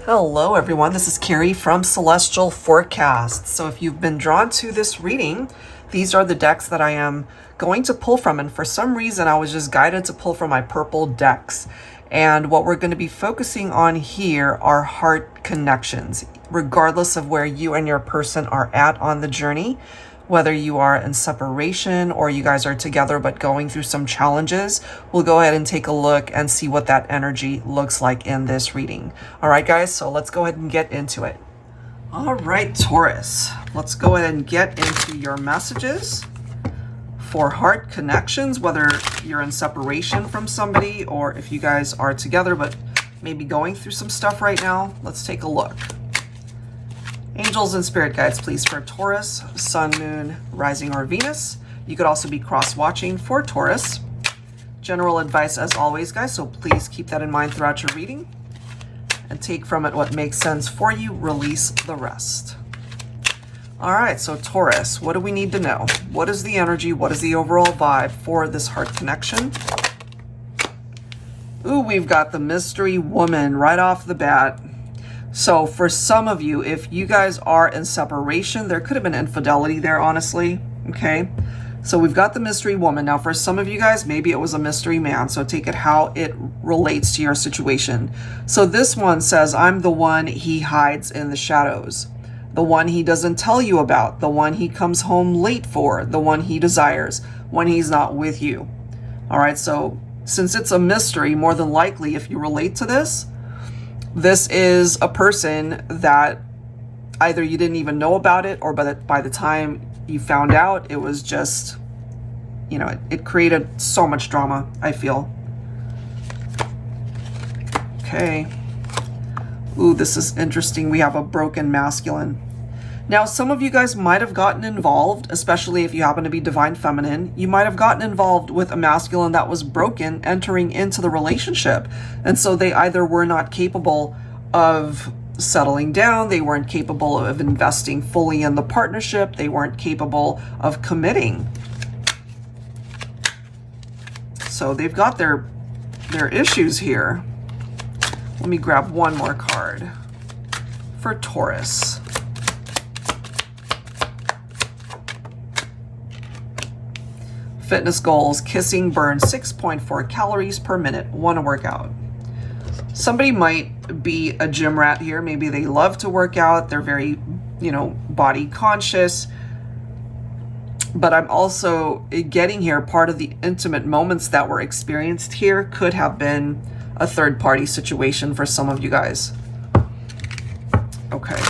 Hello everyone, this is Carrie from Celestial Forecast. So if you've been drawn to this reading, these are the decks that I am going to pull from, and for some reason I was just guided to pull from my purple decks. And what we're going to be focusing on here are heart connections, regardless of where you and your person are at on the journey. Whether you are in separation or you guys are together but going through some challenges, we'll go ahead and take a look and see what that energy looks like in this reading. All right, guys, so let's go ahead and get into it. All right, Taurus, let's go ahead and get into your messages for heart connections, whether you're in separation from somebody or if you guys are together but maybe going through some stuff right now. Let's take a look. Angels and spirit guides, please, for Taurus, Sun, Moon, Rising, or Venus. You could also be cross-watching for Taurus. General advice as always, guys, so please keep that in mind throughout your reading and take from it what makes sense for you. Release the rest. All right, so Taurus, what do we need to know? What is the energy? What is the overall vibe for this heart connection? Ooh, we've got the mystery woman right off the bat. So for some of you, if you guys are in separation, there could have been infidelity there, honestly. Okay. So we've got the mystery woman. Now for some of you guys, maybe it was a mystery man. So take it how it relates to your situation. So this one says, I'm the one he hides in the shadows, the one he doesn't tell you about, the one he comes home late for, the one he desires when he's not with you. All right. So since it's a mystery, more than likely, if you relate to this, this is a person that either you didn't even know about it, or by the time you found out, it was just, you know, it created so much drama, I feel. Okay. Ooh, this is interesting. We have a broken masculine. Now, some of you guys might have gotten involved, especially if you happen to be divine feminine. You might have gotten involved with a masculine that was broken entering into the relationship. And so they either were not capable of settling down, they weren't capable of investing fully in the partnership, they weren't capable of committing. So they've got their issues here. Let me grab one more card for Taurus. Fitness goals, kissing burns 6.4 calories per minute, want to work out. Somebody might be a gym rat here. Maybe they love to work out. They're very, body conscious. But I'm also getting here, part of the intimate moments that were experienced here could have been a third-party situation for some of you guys. Okay.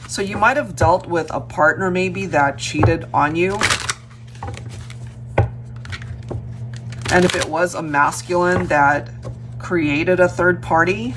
So you might have dealt with a partner maybe that cheated on you. And if it was a masculine that created a third party,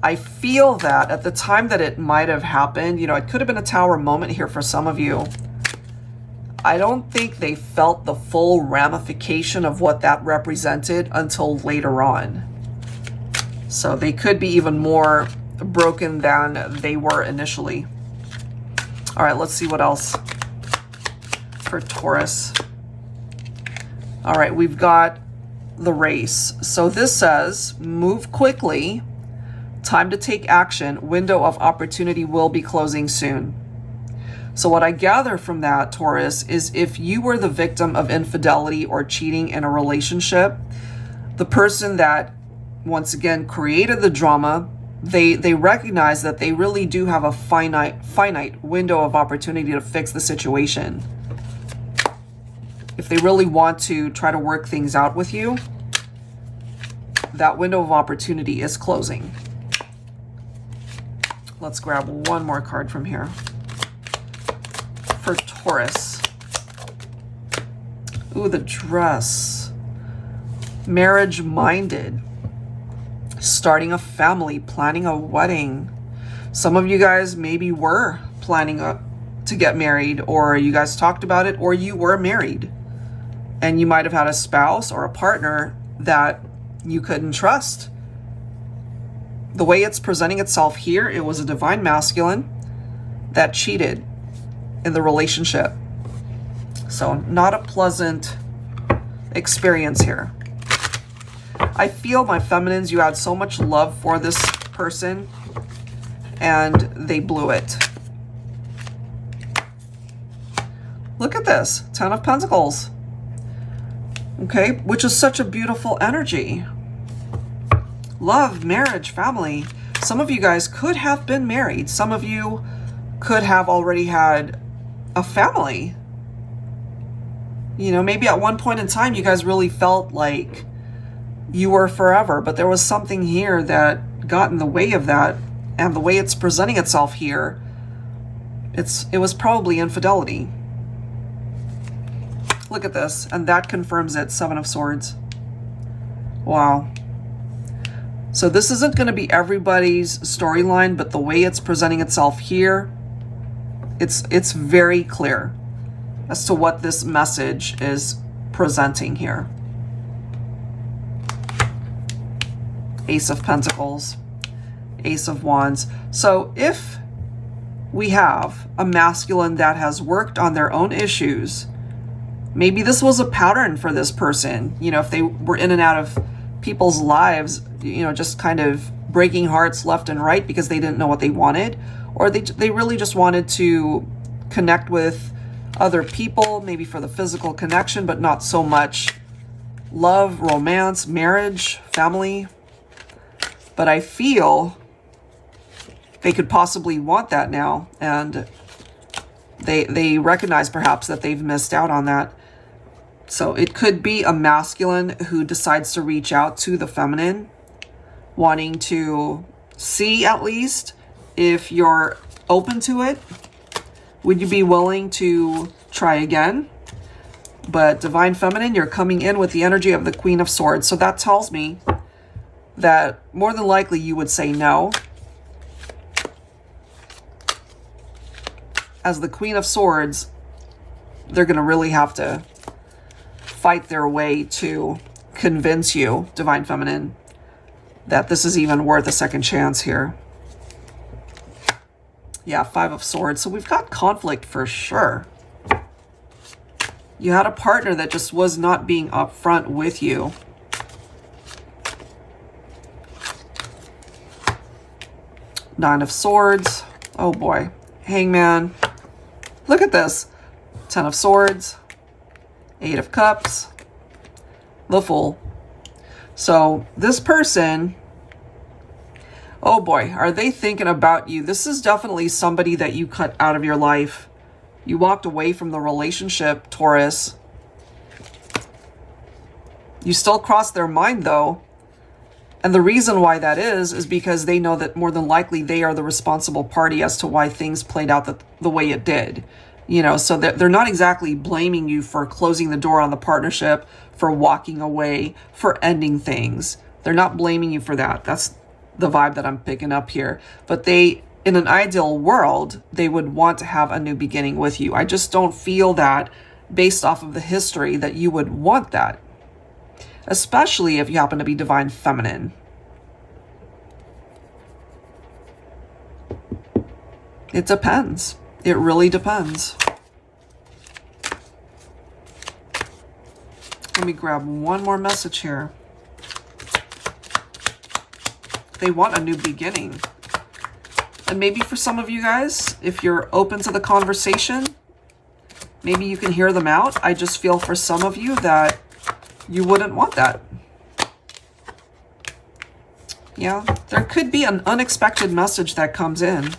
I feel that at the time that it might have happened, it could have been a tower moment here for some of you. I don't think they felt the full ramification of what that represented until later on. So they could be even more broken than they were initially. All right, let's see what else for Taurus. All right, we've got the race. So this says, move quickly, time to take action, window of opportunity will be closing soon. So what I gather from that, Taurus, is if you were the victim of infidelity or cheating in a relationship, the person that, once again, created the drama, they recognize that they really do have a finite window of opportunity to fix the situation. If they really want to try to work things out with you, that window of opportunity is closing. Let's grab one more card from here for Taurus. Ooh, the dress. Marriage-minded. Starting a family, planning a wedding. Some of you guys maybe were planning to get married, or you guys talked about it, or you were married. And you might have had a spouse or a partner that you couldn't trust. The way it's presenting itself here, it was a divine masculine that cheated in the relationship. So not a pleasant experience here. I feel, my feminines, you had so much love for this person and they blew it. Look at this, 10 of Pentacles. Okay, which is such a beautiful energy. Love, marriage, family. Some of you guys could have been married. Some of you could have already had a family. You know, maybe at one point in time, you guys really felt like you were forever, but there was something here that got in the way of that. And the way it's presenting itself here, it was probably infidelity. Look at this, and that confirms it, 7 of Swords. Wow. So this isn't going to be everybody's storyline, but the way it's presenting itself here, it's very clear as to what this message is presenting here. Ace of Pentacles, Ace of Wands. So if we have a masculine that has worked on their own issues, maybe this was a pattern for this person. You know, if they were in and out of people's lives, you know, just kind of breaking hearts left and right because they didn't know what they wanted, or they really just wanted to connect with other people, maybe for the physical connection, but not so much love, romance, marriage, family. But I feel they could possibly want that now, and they recognize perhaps that they've missed out on that. So it could be a masculine who decides to reach out to the feminine, wanting to see at least if you're open to it. Would you be willing to try again? But Divine Feminine, you're coming in with the energy of the Queen of Swords. So that tells me that more than likely you would say no. As the Queen of Swords, they're going to really have to fight their way to convince you, Divine Feminine, that this is even worth a second chance here. Yeah, 5 of Swords. So we've got conflict for sure. You had a partner that just was not being upfront with you. Nine of Swords. Oh boy. Hangman. Look at this. 10 of Swords. 8 of Cups. The Fool. So this person, oh boy, are they thinking about you? This is definitely somebody that you cut out of your life. You walked away from the relationship, Taurus. You still crossed their mind though. And the reason why that is because they know that more than likely they are the responsible party as to why things played out the way it did. You know, so they're not exactly blaming you for closing the door on the partnership, for walking away, for ending things. They're not blaming you for that. That's the vibe that I'm picking up here. But they, in an ideal world, they would want to have a new beginning with you. I just don't feel that based off of the history that you would want that. Especially if you happen to be Divine Feminine. It depends. It really depends. Let me grab one more message here. They want a new beginning. And maybe for some of you guys, if you're open to the conversation, maybe you can hear them out. I just feel for some of you that you wouldn't want that. Yeah, there could be an unexpected message that comes in.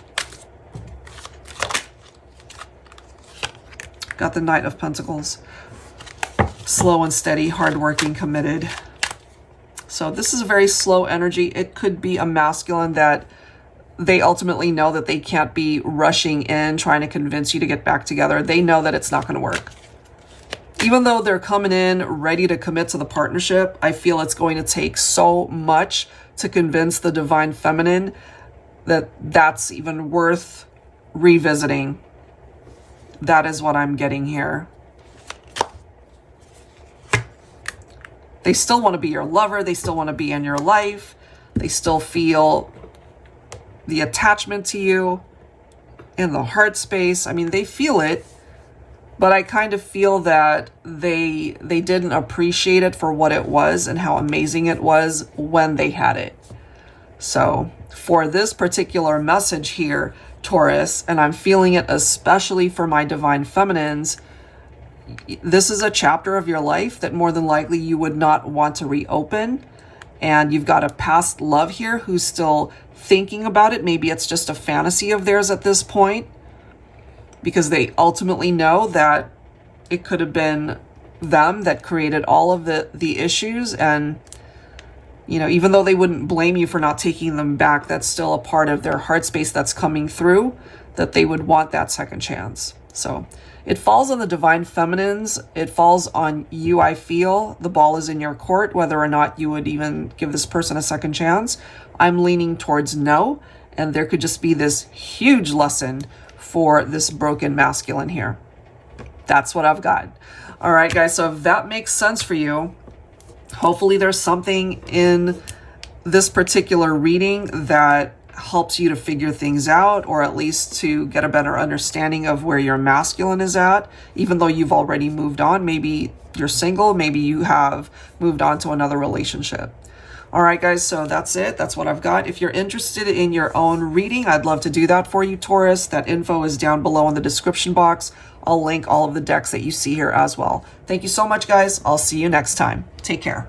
Got the Knight of Pentacles. Slow and steady, hardworking, committed. So this is a very slow energy. It could be a masculine that they ultimately know that they can't be rushing in, trying to convince you to get back together. They know that it's not going to work. Even though they're coming in ready to commit to the partnership, I feel it's going to take so much to convince the Divine Feminine that that's even worth revisiting. That is what I'm getting here. They still want to be your lover. They still want to be in your life. They still feel the attachment to you in the heart space. I mean, they feel it, but I kind of feel that they didn't appreciate it for what it was and how amazing it was when they had it. So for this particular message here, Taurus, and I'm feeling it especially for my divine feminines, this is a chapter of your life that more than likely you would not want to reopen. And you've got a past love here who's still thinking about it. Maybe it's just a fantasy of theirs at this point, because they ultimately know that it could have been them that created all of the issues. And, you know, even though they wouldn't blame you for not taking them back, that's still a part of their heart space that's coming through, that they would want that second chance. So it falls on the divine feminines. It falls on you, I feel. The ball is in your court, whether or not you would even give this person a second chance. I'm leaning towards no, and there could just be this huge lesson for this broken masculine here. That's what I've got. All right, guys, so if that makes sense for you, hopefully there's something in this particular reading that helps you to figure things out, or at least to get a better understanding of where your masculine is at, even though you've already moved on. Maybe you're single, maybe you have moved on to another relationship. All right, guys, so that's it. That's what I've got. If you're interested in your own reading, I'd love to do that for you, Taurus. That info is down below in the description box. I'll link all of the decks that you see here as well. Thank you so much, guys. I'll see you next time. Take care.